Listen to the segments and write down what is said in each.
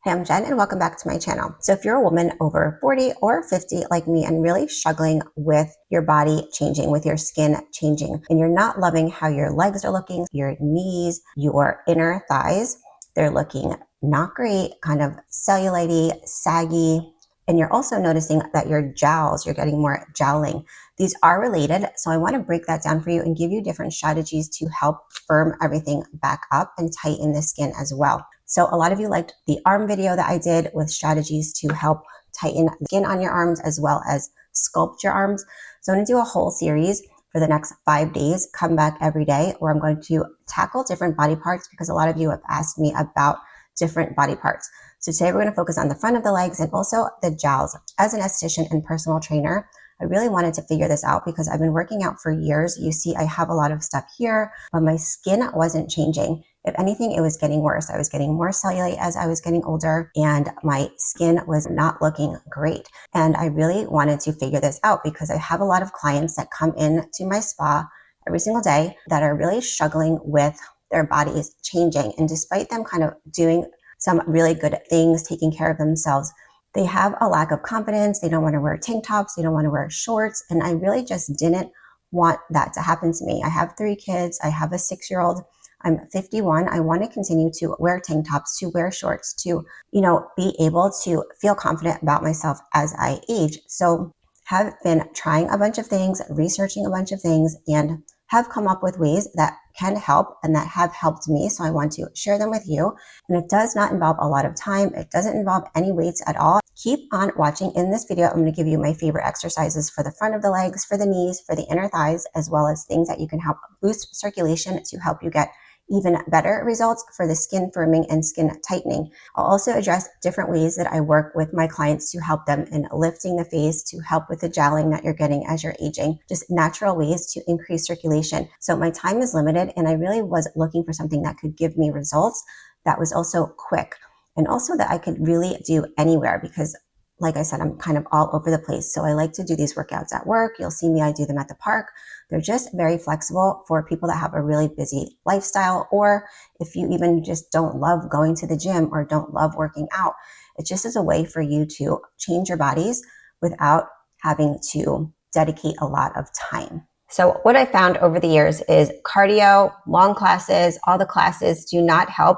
Hey, I'm Jen and welcome back to my channel. So if you're a woman over 40 or 50 like me and really struggling with your body changing, with your skin changing, and you're not loving how your legs are looking, your knees, your inner thighs, they're looking not great, kind of cellulite-y, saggy, and you're also noticing that your jowls, you're getting more jowling. These are related, so I want to break that down for you and give you different strategies to help firm everything back up and tighten the skin as well. So a lot of you liked the arm video that I did with strategies to help tighten the skin on your arms as well as sculpt your arms. So I'm going to do a whole series for the next 5 days, come back every day, where I'm going to tackle different body parts because a lot of you have asked me about different body parts. So today we're going to focus on the front of the legs and also the jowls. As an esthetician and personal trainer, I really wanted to figure this out because I've been working out for years. You see, I have a lot of stuff here, but my skin wasn't changing. If anything, it was getting worse. I was getting more cellulite as I was getting older, and my skin was not looking great. And I really wanted to figure this out because I have a lot of clients that come in to my spa every single day that are really struggling with their bodies changing. And despite them kind of doing some really good things, taking care of themselves, they have a lack of confidence. They don't want to wear tank tops. They don't want to wear shorts. And I really just didn't want that to happen to me. I have 3 kids. I have a 6-year-old. I'm 51. I want to continue to wear tank tops, to wear shorts, to, be able to feel confident about myself as I age. So have been trying a bunch of things, researching a bunch of things, and have come up with ways that can help and that have helped me. So I want to share them with you. And it does not involve a lot of time. It doesn't involve any weights at all. Keep on watching. In this video, I'm going to give you my favorite exercises for the front of the legs, for the knees, for the inner thighs, as well as things that you can help boost circulation to help you get even better results for the skin firming and skin tightening. I'll also address different ways that I work with my clients to help them in lifting the face, to help with the jowling that you're getting as you're aging, just natural ways to increase circulation. So my time is limited and I really was looking for something that could give me results that was also quick and also that I could really do anywhere because like I said, I'm kind of all over the place. So I like to do these workouts at work. You'll see me, I do them at the park. They're just very flexible for people that have a really busy lifestyle, or if you even just don't love going to the gym or don't love working out. It just is a way for you to change your bodies without having to dedicate a lot of time. So what I found over the years is cardio, long classes, all the classes do not help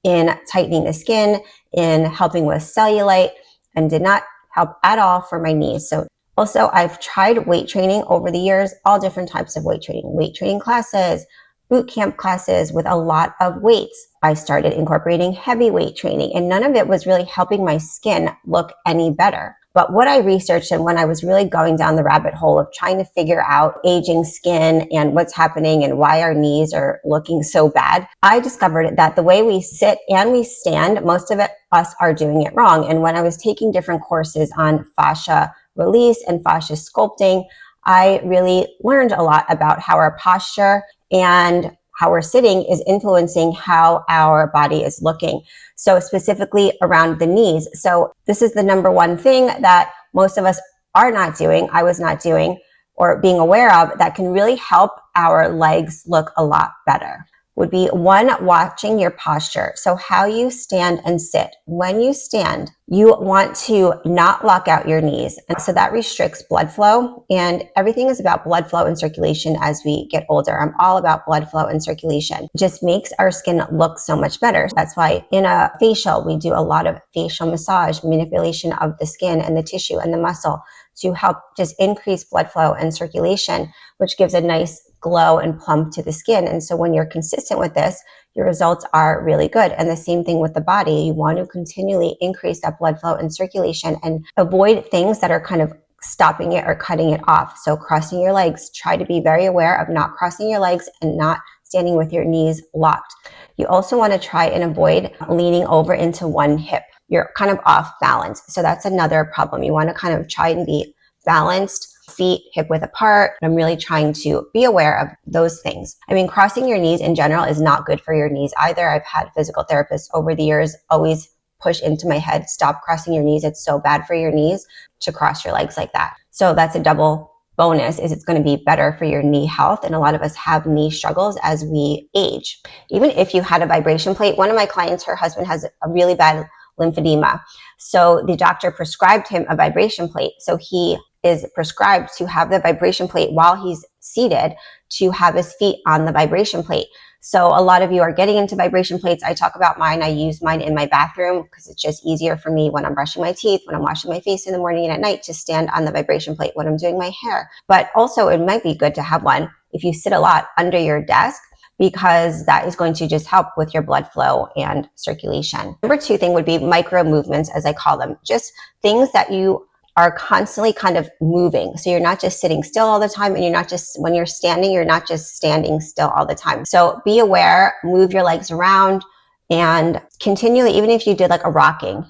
in tightening the skin, in helping with cellulite, and did not help at all for my knees. So also I've tried weight training over the years, all different types of weight training classes, boot camp classes with a lot of weights. I started incorporating heavy weight training and none of it was really helping my skin look any better. But what I researched and when I was really going down the rabbit hole of trying to figure out aging skin and what's happening and why our knees are looking so bad, I discovered that the way we sit and we stand, most of us are doing it wrong. And when I was taking different courses on fascia release and fascia sculpting, I really learned a lot about how our posture and how we're sitting is influencing how our body is looking. So specifically around the knees. So this is the number one thing that most of us are not doing, I was not doing, or being aware of that can really help our legs look a lot better. Would be 1, watching your posture. So how you stand and sit. When you stand, you want to not lock out your knees. And so that restricts blood flow, and everything is about blood flow and circulation as we get older. I'm all about blood flow and circulation. It just makes our skin look so much better. That's why in a facial, we do a lot of facial massage, manipulation of the skin and the tissue and the muscle to help just increase blood flow and circulation, which gives a nice glow and plump to the skin. And so when you're consistent with this, your results are really good. And the same thing with the body. You want to continually increase that blood flow and circulation and avoid things that are kind of stopping it or cutting it off. So crossing your legs, try to be very aware of not crossing your legs and not standing with your knees locked. You also want to try and avoid leaning over into one hip. You're kind of off balance. So that's another problem. You want to kind of try and be balanced, feet hip width apart. I'm really trying to be aware of those things. I mean, crossing your knees in general is not good for your knees either. I've had physical therapists over the years always push into my head, stop crossing your knees. It's so bad for your knees to cross your legs like that. So that's a double bonus, is it's going to be better for your knee health. And a lot of us have knee struggles as we age. Even if you had a vibration plate, one of my clients, her husband has a really bad lymphedema. So the doctor prescribed him a vibration plate. So he is prescribed to have the vibration plate while he's seated, to have his feet on the vibration plate. So a lot of you are getting into vibration plates. I talk about mine. I use mine in my bathroom because it's just easier for me when I'm brushing my teeth, when I'm washing my face in the morning and at night, to stand on the vibration plate when I'm doing my hair. But also it might be good to have one if you sit a lot under your desk, because that is going to just help with your blood flow and circulation. Number 2 thing would be micro movements, as I call them, just things that you are constantly kind of moving. So you're not just sitting still all the time, and you're not just, when you're standing, you're not just standing still all the time. So be aware, move your legs around, and continually, even if you did like a rocking,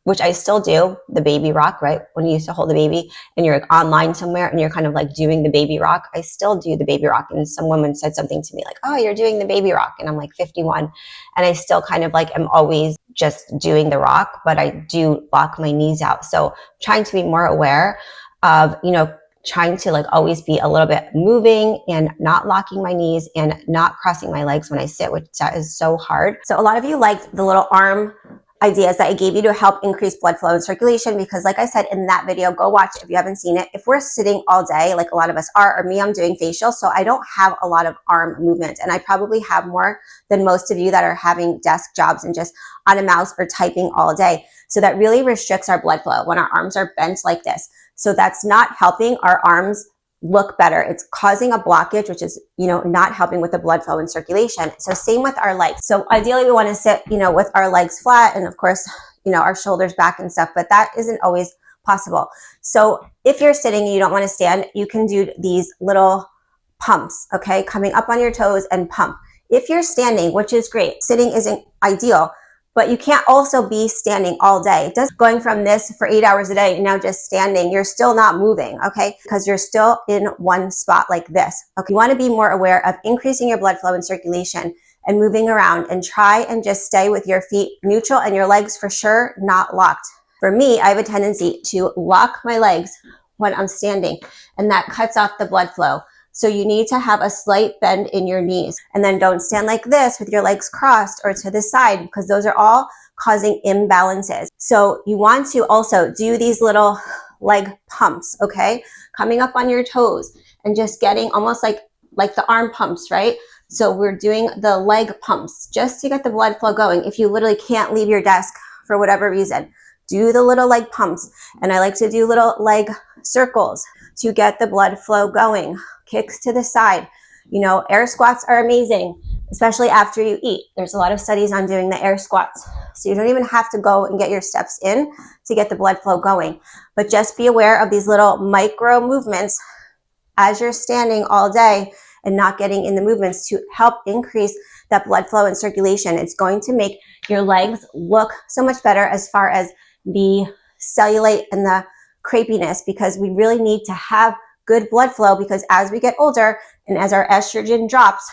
which I still do, the baby rock, right? When you used to hold the baby and you're like online somewhere and you're kind of like doing the baby rock, I still do the baby rock. And some woman said something to me like, oh, you're doing the baby rock. And I'm like 51. And I still kind of like am always just doing the rock, but I do lock my knees out. So trying to be more aware of, trying to like always be a little bit moving and not locking my knees and not crossing my legs when I sit, which that is so hard. So a lot of you liked the little arm ideas that I gave you to help increase blood flow and circulation, because like I said in that video, go watch if you haven't seen it. If we're sitting all day, like a lot of us are, or me, I'm doing facial, so I don't have a lot of arm movement, and I probably have more than most of you that are having desk jobs and just on a mouse or typing all day. So that really restricts our blood flow when our arms are bent like this. So that's not helping our arms look better. It's causing a blockage, which is, not helping with the blood flow and circulation. So same with our legs. So ideally we want to sit, with our legs flat, and of course, our shoulders back and stuff, but that isn't always possible. So if you're sitting and you don't want to stand, you can do these little pumps, okay? Coming up on your toes and pump. If you're standing, which is great, sitting isn't ideal, but you can't also be standing all day. Just going from this for 8 hours a day and now just standing, you're still not moving, okay? Because you're still in one spot like this. Okay, you want to be more aware of increasing your blood flow and circulation and moving around, and try and just stay with your feet neutral and your legs for sure not locked. For me, I have a tendency to lock my legs when I'm standing, and that cuts off the blood flow. So you need to have a slight bend in your knees, and then don't stand like this with your legs crossed or to the side, because those are all causing imbalances. So you want to also do these little leg pumps, okay? Coming up on your toes and just getting almost like the arm pumps, right? So we're doing the leg pumps just to get the blood flow going. If you literally can't leave your desk for whatever reason, do the little leg pumps. And I like to do little leg circles to get the blood flow going. Kicks to the side. Air squats are amazing, especially after you eat. There's a lot of studies on doing the air squats. So you don't even have to go and get your steps in to get the blood flow going. But just be aware of these little micro movements as you're standing all day and not getting in the movements to help increase that blood flow and circulation. It's going to make your legs look so much better as far as the cellulite and the crepiness, because we really need to have good blood flow, because as we get older and as our estrogen drops,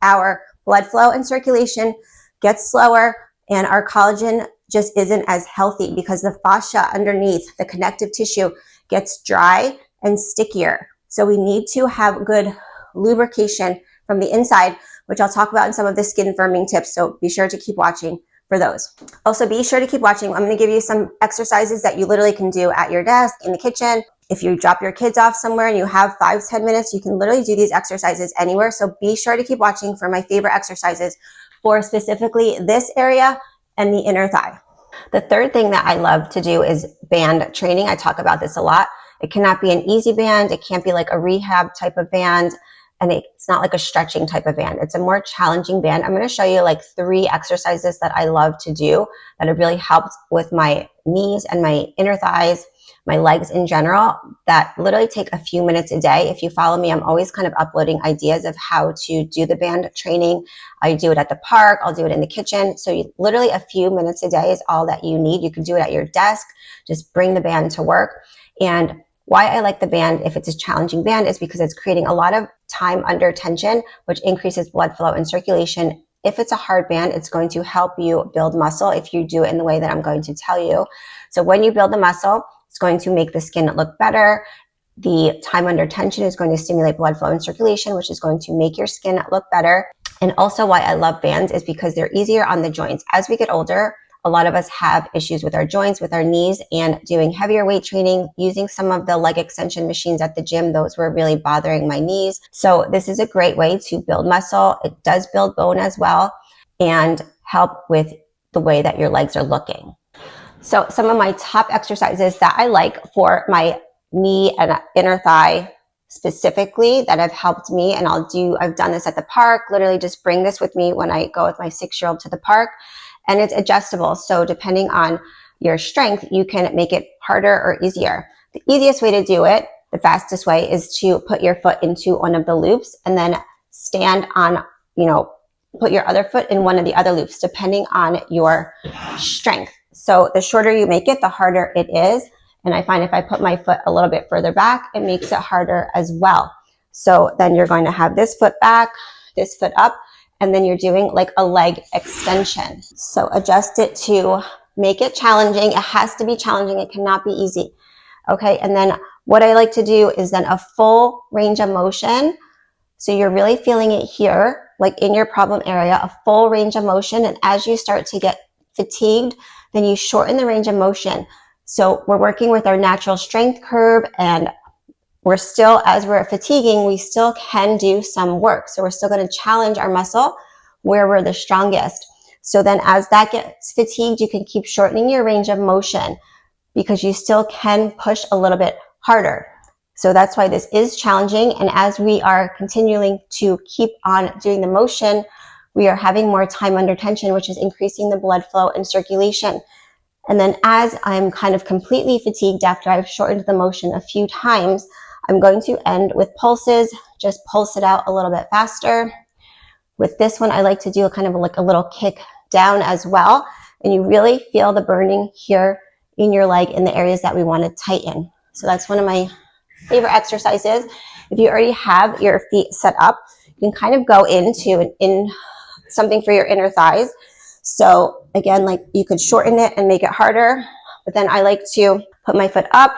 our blood flow and circulation gets slower, and our collagen just isn't as healthy because the fascia underneath the connective tissue gets dry and stickier. So we need to have good lubrication from the inside, which I'll talk about in some of the skin firming tips. So be sure to keep watching for those. Also, be sure to keep watching. I'm going to give you some exercises that you literally can do at your desk, in the kitchen. If you drop your kids off somewhere and you have 5-10 minutes, you can literally do these exercises anywhere. So be sure to keep watching for my favorite exercises for specifically this area and the inner thigh. The third thing that I love to do is band training. I talk about this a lot. It cannot be an easy band. It can't be like a rehab type of band. And it's not like a stretching type of band. It's a more challenging band. I'm going to show you like 3 exercises that I love to do that have really helped with my knees and my inner thighs, my legs in general, that literally take a few minutes a day. If you follow me, I'm always kind of uploading ideas of how to do the band training. I do it at the park. I'll do it in the kitchen. So literally a few minutes a day is all that you need. You can do it at your desk. Just bring the band to work. And why I like the band, if it's a challenging band, is because it's creating a lot of time under tension, which increases blood flow and circulation. If it's a hard band, it's going to help you build muscle if you do it in the way that I'm going to tell you. So when you build the muscle, it's going to make the skin look better. The time under tension is going to stimulate blood flow and circulation, which is going to make your skin look better. And also why I love bands is because they're easier on the joints. As we get older, A lot of us have issues with our joints, with our knees, and doing heavier weight training, using some of the leg extension machines at the gym, those were really bothering my knees. So this is a great way to build muscle. It does build bone as well and help with the way that your legs are looking. So some of my top exercises that I like for my knee and inner thigh specifically that have helped me, and I've done this at the park, literally just bring this with me when I go with my 6-year-old to the park, and it's adjustable. So depending on your strength, you can make it harder or easier. The easiest way to do it, the fastest way, is to put your foot into one of the loops and then stand on, put your other foot in one of the other loops, depending on your strength. So the shorter you make it, the harder it is. And I find if I put my foot a little bit further back, it makes it harder as well. So then you're going to have this foot back, this foot up, and then you're doing like a leg extension. So adjust it to make it challenging. It has to be challenging. It cannot be easy. Okay. And then what I like to do is then a full range of motion. So you're really feeling it here, like in your problem area, a full range of motion. And as you start to get fatigued, then you shorten the range of motion. So we're working with our natural strength curve, and we're still, as we're fatiguing, we still can do some work. So we're still going to challenge our muscle where we're the strongest. So then as that gets fatigued, you can keep shortening your range of motion because you still can push a little bit harder. So that's why this is challenging. And as we are continuing to keep on doing the motion, we are having more time under tension, which is increasing the blood flow and circulation. And then as I'm kind of completely fatigued after I've shortened the motion a few times, I'm going to end with pulses, just pulse it out a little bit faster. With this one, I like to do a kind of like a little kick down as well. And you really feel the burning here in your leg in the areas that we want to tighten. So that's one of my favorite exercises. If you already have your feet set up, you can kind of go into something for your inner thighs. So again, like you could shorten it and make it harder, but then I like to put my foot up,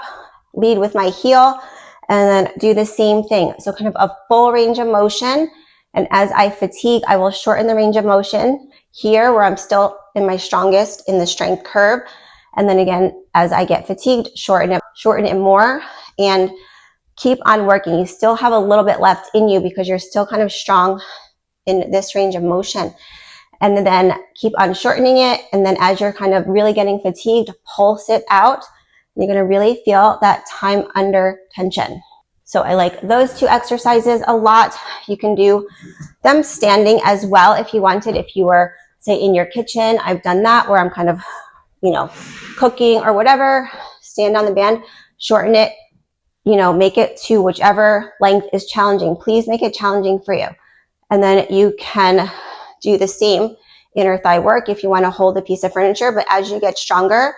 lead with my heel, and then do the same thing. So kind of a full range of motion. And as I fatigue, I will shorten the range of motion here where I'm still in my strongest in the strength curve. And then again, as I get fatigued, shorten it more and keep on working. You still have a little bit left in you because you're still kind of strong in this range of motion. And then keep on shortening it. And then as you're kind of really getting fatigued, pulse it out. You're going to really feel that time under tension. So I like those two exercises a lot. You can do them standing as well if you wanted. If you were, say, in your kitchen, I've done that where I'm kind of, cooking or whatever, stand on the band, shorten it, make it to whichever length is challenging. Please make it challenging for you. And then you can do the same inner thigh work if you want to hold a piece of furniture, but as you get stronger,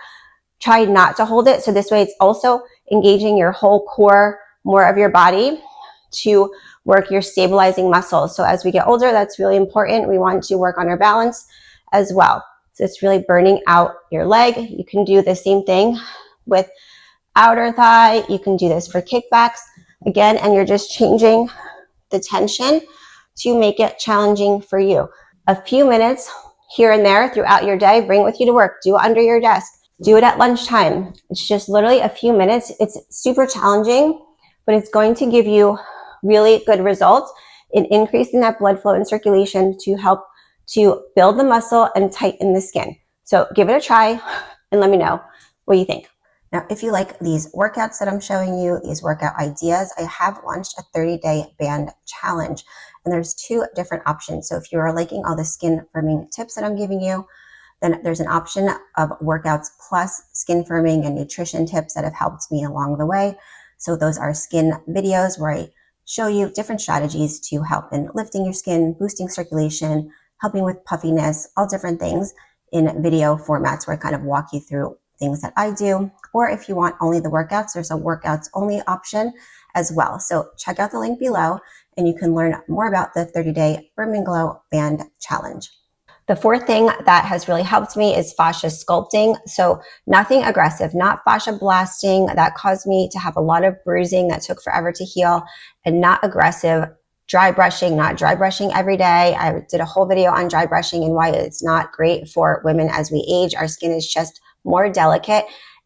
try not to hold it. So this way it's also engaging your whole core, more of your body to work your stabilizing muscles. So as we get older, that's really important. We want to work on our balance as well. So it's really burning out your leg. You can do the same thing with outer thigh. You can do this for kickbacks again, and you're just changing the tension to make it challenging for you. A few minutes here and there throughout your day, bring it with you to work, do it under your desk, do it at lunchtime. It's just literally a few minutes. It's super challenging, but it's going to give you really good results in increasing that blood flow and circulation to help to build the muscle and tighten the skin. So give it a try and let me know what you think. Now, if you like these workouts that I'm showing you, these workout ideas, I have launched a 30-day band challenge. And there's two different options. So if you are liking all the skin firming tips that I'm giving you, then there's an option of workouts plus skin firming and nutrition tips that have helped me along the way. So those are skin videos where I show you different strategies to help in lifting your skin, boosting circulation, helping with puffiness, all different things in video formats where I kind of walk you through things that I do. Or if you want only the workouts, there's a workouts only option as well. So check out the link below and you can learn more about the 30-day Firm and Glow Band Challenge. The fourth thing that has really helped me is fascia sculpting. So nothing aggressive, not fascia blasting that caused me to have a lot of bruising that took forever to heal, and not aggressive dry brushing, not dry brushing every day. I did a whole video on dry brushing and why it's not great for women as we age. Our skin is just more delicate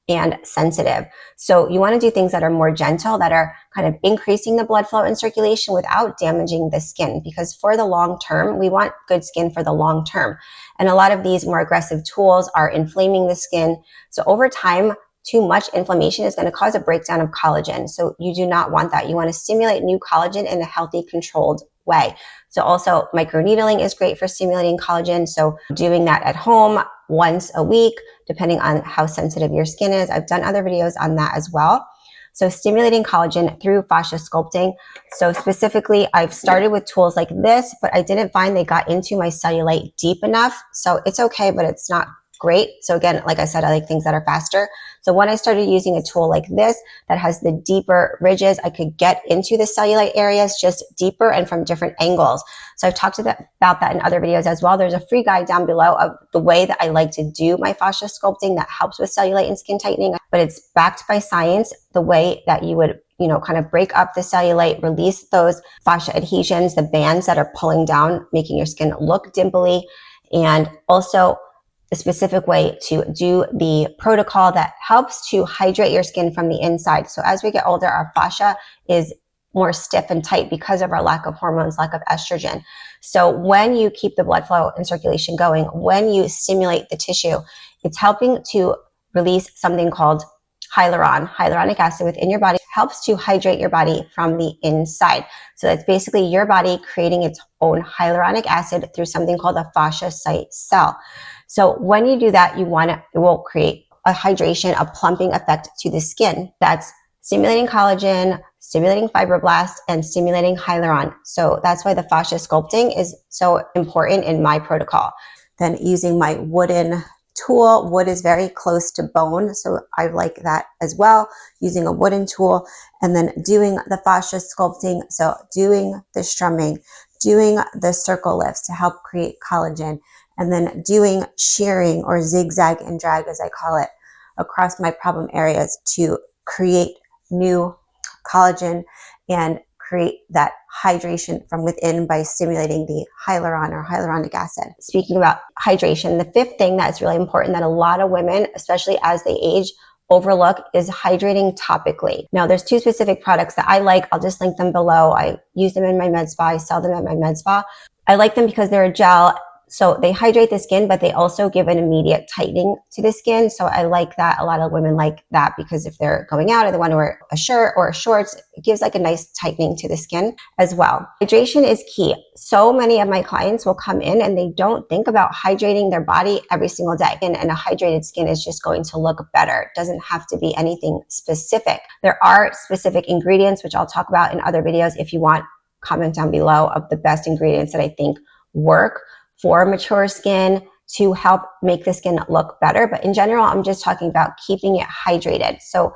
and sensitive. So you want to do things that are more gentle, that are kind of increasing the blood flow and circulation without damaging the skin, because for the long term, we want good skin for the long term. And a lot of these more aggressive tools are inflaming the skin. So over time, too much inflammation is going to cause a breakdown of collagen. So you do not want that. You want to stimulate new collagen in a healthy, controlled way. So also microneedling is great for stimulating collagen. So doing that at home once a week, depending on how sensitive your skin is. I've done other videos on that as well. So stimulating collagen through fascia sculpting. So specifically, I've started with tools like this, but I didn't find they got into my cellulite deep enough. So it's okay, but it's not great. So again, like I said, I like things that are faster. So when I started using a tool like this that has the deeper ridges, I could get into the cellulite areas just deeper and from different angles. So I've talked about that in other videos as well. There's a free guide down below of the way that I like to do my fascia sculpting that helps with cellulite and skin tightening, but it's backed by science, the way that you would kind of break up the cellulite, release those fascia adhesions, the bands that are pulling down, making your skin look dimply, and also a specific way to do the protocol that helps to hydrate your skin from the inside. So as we get older, our fascia is more stiff and tight because of our lack of hormones, lack of estrogen. So when you keep the blood flow and circulation going, when you stimulate the tissue, it's helping to release something called hyaluronic acid within your body, helps to hydrate your body from the inside. So that's basically your body creating its own hyaluronic acid through something called a fasciacyte cell. So when you do that, it will create a hydration, a plumping effect to the skin that's stimulating collagen, stimulating fibroblasts, and stimulating hyaluron. So that's why the fascia sculpting is so important in my protocol. Then using my wooden tool. Wood is very close to bone, so I like that as well, using a wooden tool, and then doing the fascia sculpting, so doing the strumming, doing the circle lifts to help create collagen, and then doing shearing or zigzag and drag, as I call it, across my problem areas to create new collagen and create that hydration from within by stimulating the hyaluron or hyaluronic acid. Speaking about hydration, the fifth thing that's really important that a lot of women, especially as they age, overlook is hydrating topically. Now, there's two specific products that I like. I'll just link them below. I use them in my med spa. I sell them at my med spa. I like them because they're a gel. So they hydrate the skin, but they also give an immediate tightening to the skin. So I like that. A lot of women like that because if they're going out and they want to wear a shirt or shorts, it gives like a nice tightening to the skin as well. Hydration is key. So many of my clients will come in and they don't think about hydrating their body every single day. And a hydrated skin is just going to look better. It doesn't have to be anything specific. There are specific ingredients, which I'll talk about in other videos. If you want, comment down below of the best ingredients that I think work for mature skin to help make the skin look better. But in general, I'm just talking about keeping it hydrated. So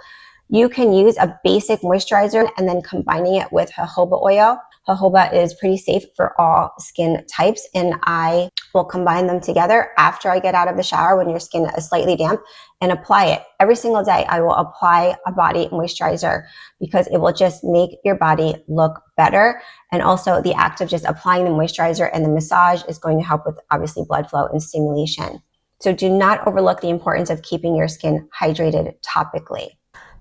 you can use a basic moisturizer and then combining it with jojoba oil. Jojoba is pretty safe for all skin types, and I will combine them together after I get out of the shower when your skin is slightly damp and apply it. Every single day, I will apply a body moisturizer because it will just make your body look better. And also the act of just applying the moisturizer and the massage is going to help with obviously blood flow and stimulation. So do not overlook the importance of keeping your skin hydrated topically.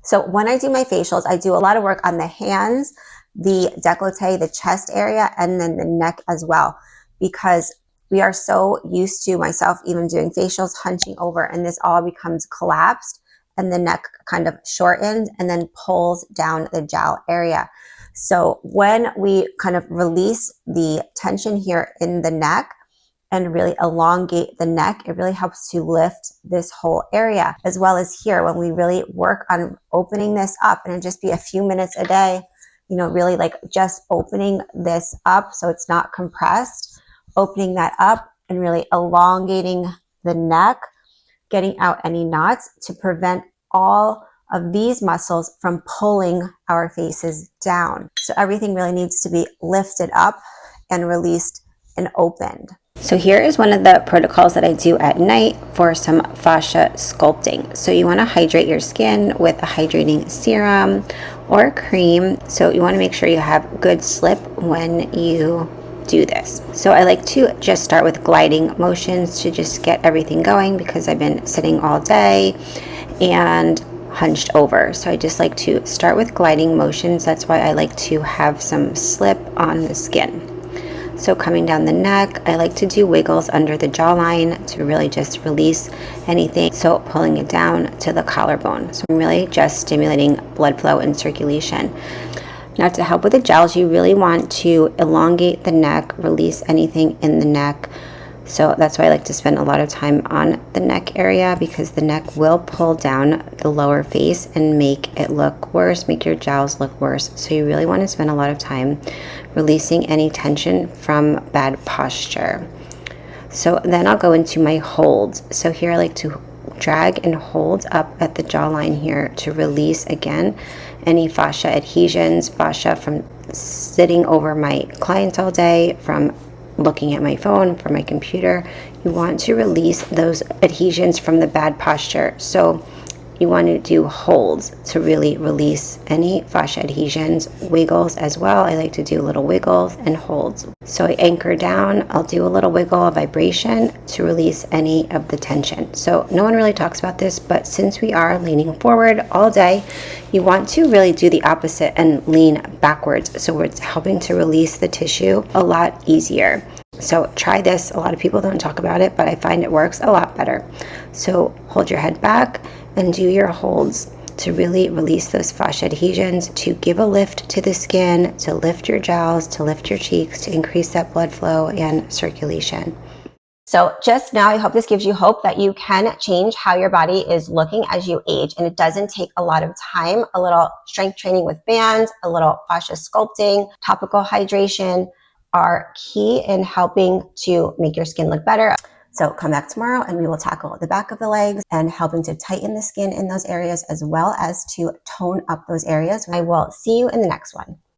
So when I do my facials, I do a lot of work on the hands, the décolleté, the chest area, and then the neck as well, because we are so used to, myself even doing facials, hunching over, and this all becomes collapsed and the neck kind of shortens and then pulls down the jowl area. So when we kind of release the tension here in the neck and really elongate the neck, it really helps to lift this whole area, as well as here when we really work on opening this up, and it'll just be a few minutes a day, really like just opening this up so it's not compressed, opening that up and really elongating the neck, getting out any knots to prevent all of these muscles from pulling our faces down. So everything really needs to be lifted up and released and opened. So here is one of the protocols that I do at night for some fascia sculpting. So you want to hydrate your skin with a hydrating serum or cream. So you want to make sure you have good slip when you do this. So I like to just start with gliding motions to just get everything going, because I've been sitting all day and hunched over. So I just like to start with gliding motions. That's why I like to have some slip on the skin. So coming down the neck, I like to do wiggles under the jawline to really just release anything. So pulling it down to the collarbone. So I'm really just stimulating blood flow and circulation. Now, to help with the jowls, you really want to elongate the neck, release anything in the neck. So that's why I like to spend a lot of time on the neck area, because the neck will pull down the lower face and make it look worse, make your jowls look worse. So you really want to spend a lot of time releasing any tension from bad posture. So then I'll go into my holds. So here I like to drag and hold up at the jawline here to release again any fascia adhesions, fascia from sitting over my clients all day, from looking at my phone, from my computer. You want to release those adhesions from the bad posture. So you want to do holds to really release any fascia adhesions, wiggles as well. I like to do little wiggles and holds. So I anchor down, I'll do a little wiggle, a vibration to release any of the tension. So no one really talks about this, but since we are leaning forward all day, you want to really do the opposite and lean backwards. So it's helping to release the tissue a lot easier. So try this. A lot of people don't talk about it, but I find it works a lot better. So hold your head back and do your holds to really release those fascia adhesions, to give a lift to the skin, to lift your jowls, to lift your cheeks, to increase that blood flow and circulation. So just now, I hope this gives you hope that you can change how your body is looking as you age. And it doesn't take a lot of time. A little strength training with bands, a little fascia sculpting, topical hydration are key in helping to make your skin look better. So come back tomorrow and we will tackle the back of the legs and helping to tighten the skin in those areas, as well as to tone up those areas. I will see you in the next one.